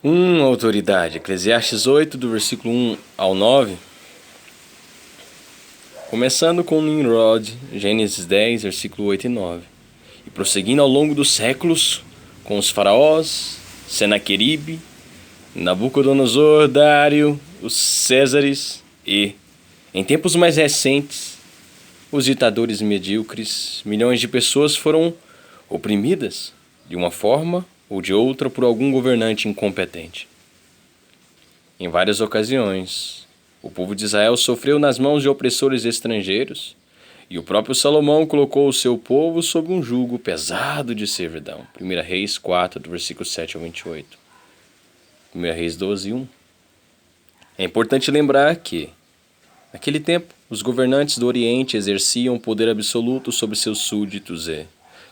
Autoridade. Eclesiastes 8, do versículo 1 ao 9. Começando com Nimrod, Gênesis 10, versículo 8 e 9. E prosseguindo ao longo dos séculos, com os faraós, Senaqueribe, Nabucodonosor, Dário, os Césares e, em tempos mais recentes, os ditadores medíocres, milhões de pessoas foram oprimidas, de uma forma ou de outra, por algum governante incompetente. Em várias ocasiões, o povo de Israel sofreu nas mãos de opressores estrangeiros, e o próprio Salomão colocou o seu povo sob um jugo pesado de servidão. 1 Reis 4, do versículo 7 ao 28. 1 Reis 12, 1. É importante lembrar que, naquele tempo, os governantes do Oriente exerciam poder absoluto sobre seus súditos e,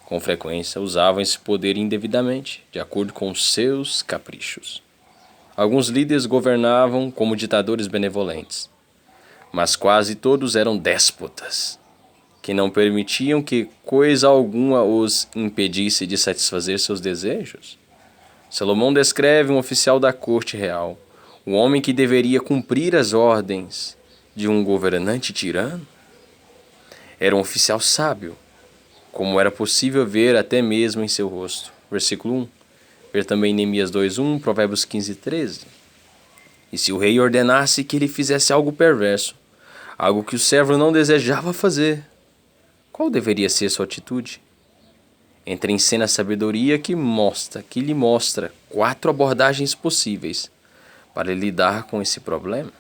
com frequência, usavam esse poder indevidamente, de acordo com seus caprichos. Alguns líderes governavam como ditadores benevolentes, mas quase todos eram déspotas, que não permitiam que coisa alguma os impedisse de satisfazer seus desejos. Salomão descreve um oficial da corte real, um homem que deveria cumprir as ordens de um governante tirano. Era um oficial sábio, como era possível ver até mesmo em seu rosto. Versículo 1. Ver também Neemias 2:1, Provérbios 15:13. E se o rei ordenasse que ele fizesse algo perverso, algo que o servo não desejava fazer, qual deveria ser sua atitude? Entra em cena a sabedoria que lhe mostra 4 abordagens possíveis para lidar com esse problema.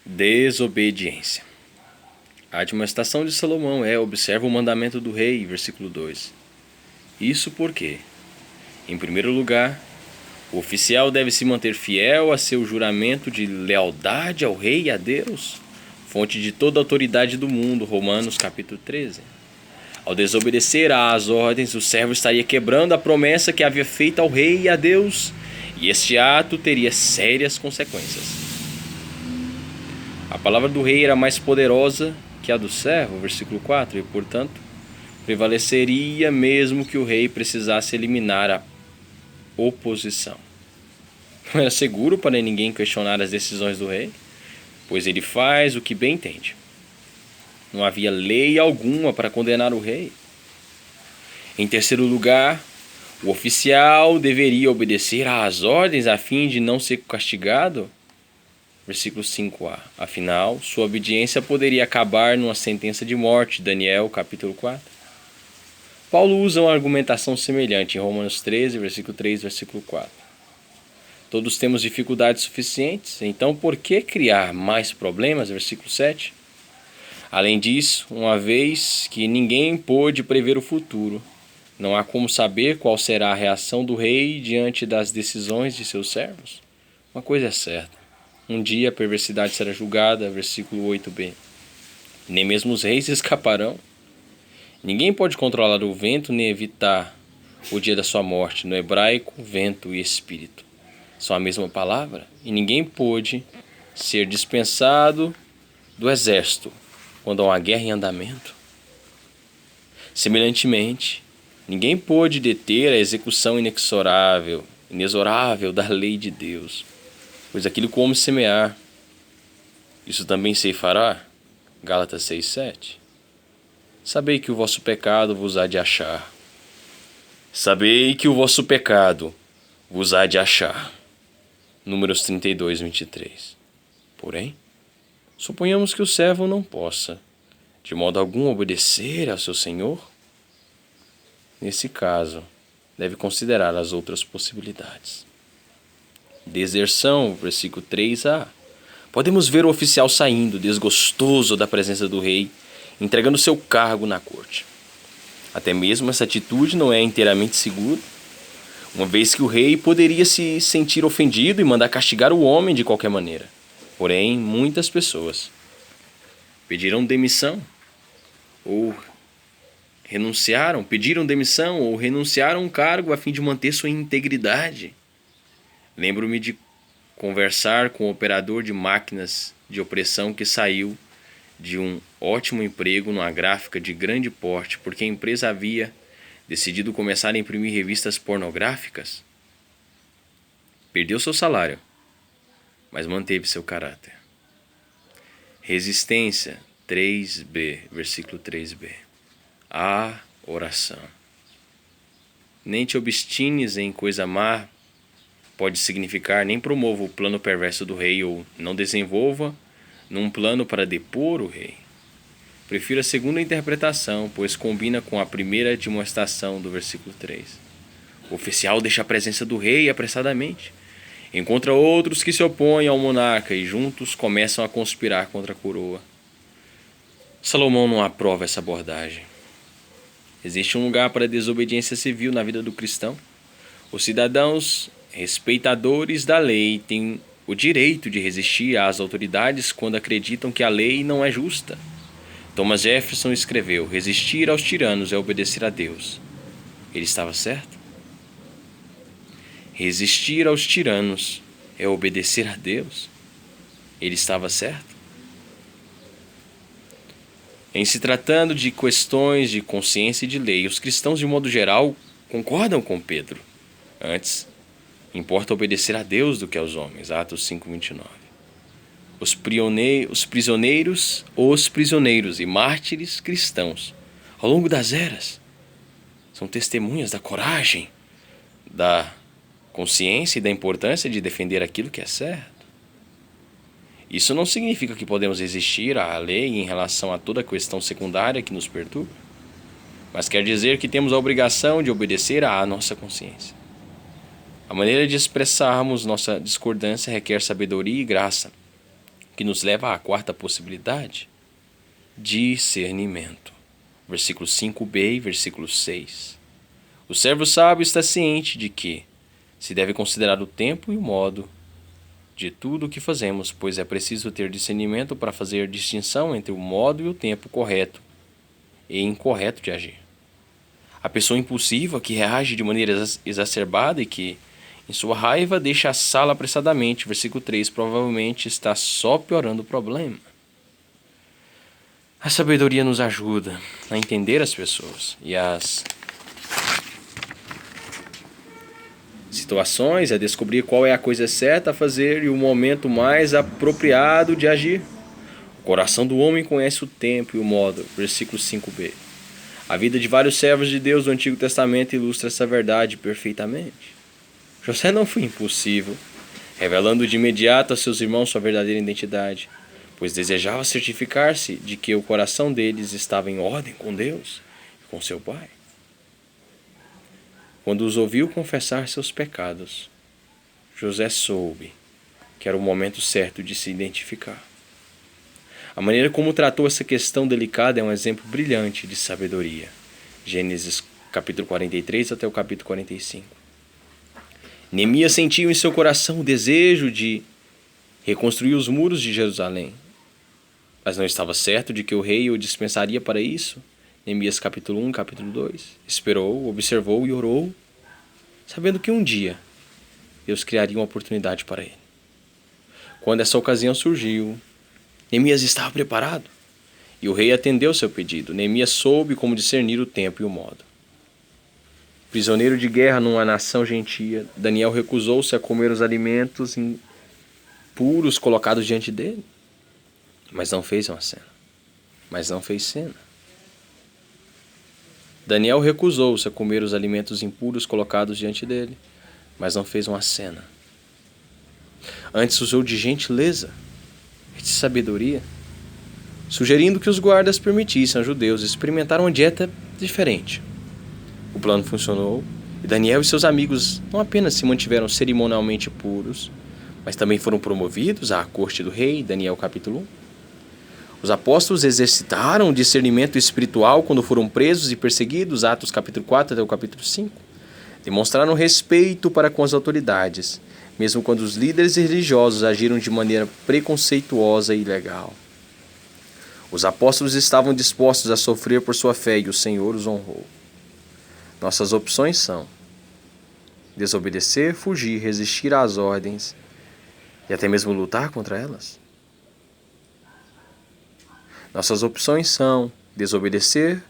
Desobediência. A admoestação de Salomão é: observa o mandamento do rei, versículo 2. Isso porque, em primeiro lugar, o oficial deve se manter fiel a seu juramento de lealdade ao rei e a Deus, fonte de toda a autoridade do mundo, Romanos capítulo 13. Ao desobedecer às ordens, o servo estaria quebrando a promessa que havia feita ao rei e a Deus, e este ato teria sérias consequências. A palavra do rei era mais poderosa que a do servo, versículo 4, e, portanto, prevaleceria mesmo que o rei precisasse eliminar a oposição. Não era seguro para ninguém questionar as decisões do rei, pois ele faz o que bem entende. Não havia lei alguma para condenar o rei. Em terceiro lugar, o oficial deveria obedecer às ordens a fim de não ser castigado. Versículo 5a. Afinal, sua obediência poderia acabar numa sentença de morte. Daniel, capítulo 4. Paulo usa uma argumentação semelhante em Romanos 13, versículo 3, versículo 4. Todos temos dificuldades suficientes, então por que criar mais problemas? Versículo 7. Além disso, uma vez que ninguém pôde prever o futuro, não há como saber qual será a reação do rei diante das decisões de seus servos. Uma coisa é certa: um dia a perversidade será julgada, versículo 8b. Nem mesmo os reis escaparão. Ninguém pode controlar o vento nem evitar o dia da sua morte. No hebraico, vento e espírito são a mesma palavra, e ninguém pôde ser dispensado do exército quando há uma guerra em andamento. Semelhantemente, ninguém pôde deter a execução inexorável da lei de Deus, pois aquilo que o homem semear, isso também ceifará. Gálatas 6:7. Sabei que o vosso pecado vos há de achar. Sabei que o vosso pecado vos há de achar. Números 32:23. Porém, suponhamos que o servo não possa, de modo algum, obedecer ao seu senhor. Nesse caso, deve considerar as outras possibilidades. Deserção, versículo 3a. Podemos ver o oficial saindo, desgostoso da presença do rei, entregando seu cargo na corte. Até mesmo essa atitude não é inteiramente segura, uma vez que o rei poderia se sentir ofendido e mandar castigar o homem de qualquer maneira. Porém, muitas pessoas pediram demissão ou renunciaram a um cargo a fim de manter sua integridade. Lembro-me de conversar com um operador de máquinas de opressão que saiu de um ótimo emprego numa gráfica de grande porte porque a empresa havia decidido começar a imprimir revistas pornográficas, perdeu seu salário, mas manteve seu caráter. Resistência 3b, versículo 3b. A oração. Nem te obstines em coisa má pode significar nem promova o plano perverso do rei ou não desenvolva num plano para depor o rei. Prefiro a segunda interpretação, pois combina com a primeira demonstração do versículo 3. O oficial deixa a presença do rei apressadamente. Encontra outros que se opõem ao monarca e juntos começam a conspirar contra a coroa. Salomão não aprova essa abordagem. Existe um lugar para a desobediência civil na vida do cristão. Os cidadãos respeitadores da lei têm o direito de resistir às autoridades quando acreditam que a lei não é justa. Thomas Jefferson escreveu: resistir aos tiranos é obedecer a Deus. Ele estava certo? Resistir aos tiranos é obedecer a Deus? Ele estava certo? Em se tratando de questões de consciência e de lei, os cristãos, de modo geral, concordam com Pedro. Antes, importa obedecer a Deus do que aos homens. Atos 5:29. Os prisioneiros e mártires cristãos, ao longo das eras, são testemunhas da coragem, da consciência e da importância de defender aquilo que é certo. Isso não significa que podemos resistir à lei em relação a toda questão secundária que nos perturba, mas quer dizer que temos a obrigação de obedecer à nossa consciência. A maneira de expressarmos nossa discordância requer sabedoria e graça, que nos leva à quarta possibilidade: discernimento. Versículo 5b e versículo 6. O servo sábio está ciente de que se deve considerar o tempo e o modo de tudo o que fazemos, pois é preciso ter discernimento para fazer distinção entre o modo e o tempo correto e incorreto de agir. A pessoa impulsiva que reage de maneira exacerbada e que, em sua raiva, deixa a sala apressadamente, versículo 3, provavelmente está só piorando o problema. A sabedoria nos ajuda a entender as pessoas e as situações, a descobrir qual é a coisa certa a fazer e o momento mais apropriado de agir. O coração do homem conhece o tempo e o modo, versículo 5b. A vida de vários servos de Deus do Antigo Testamento ilustra essa verdade perfeitamente. José não foi impulsivo, revelando de imediato a seus irmãos sua verdadeira identidade, pois desejava certificar-se de que o coração deles estava em ordem com Deus e com seu pai. Quando os ouviu confessar seus pecados, José soube que era o momento certo de se identificar. A maneira como tratou essa questão delicada é um exemplo brilhante de sabedoria. Gênesis capítulo 43 até o capítulo 45. Neemias sentiu em seu coração o desejo de reconstruir os muros de Jerusalém, mas não estava certo de que o rei o dispensaria para isso. Neemias capítulo 1, capítulo 2. Esperou, observou e orou, sabendo que um dia Deus criaria uma oportunidade para ele. Quando essa ocasião surgiu, Neemias estava preparado e o rei atendeu seu pedido. Neemias soube como discernir o tempo e o modo. Prisioneiro de guerra numa nação gentia, Daniel recusou-se a comer os alimentos impuros colocados diante dele, mas não fez cena. Daniel recusou-se a comer os alimentos impuros colocados diante dele, mas não fez uma cena. Antes usou de gentileza e de sabedoria, sugerindo que os guardas permitissem aos judeus experimentar uma dieta diferente. O plano funcionou e Daniel e seus amigos não apenas se mantiveram cerimonialmente puros, mas também foram promovidos à corte do rei. Daniel capítulo 1. Os apóstolos exercitaram o discernimento espiritual quando foram presos e perseguidos, Atos capítulo 4 até o capítulo 5. Demonstraram respeito para com as autoridades, mesmo quando os líderes religiosos agiram de maneira preconceituosa e ilegal. Os apóstolos estavam dispostos a sofrer por sua fé e o Senhor os honrou. Nossas opções são desobedecer, fugir, resistir às ordens e até mesmo lutar contra elas. Nossas opções são desobedecer,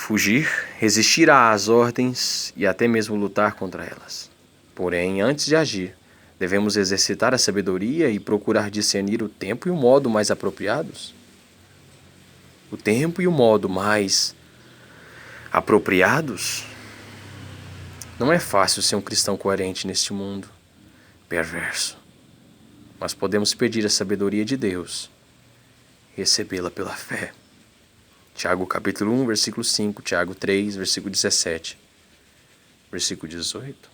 fugir, resistir às ordens e até mesmo lutar contra elas. Porém, antes de agir, devemos exercitar a sabedoria e procurar discernir o tempo e o modo mais apropriados. O tempo e o modo mais apropriados? Não é fácil ser um cristão coerente neste mundo perverso, mas podemos pedir a sabedoria de Deus e recebê-la pela fé. Tiago capítulo 1, versículo 5, Tiago 3, versículo 17, versículo 18.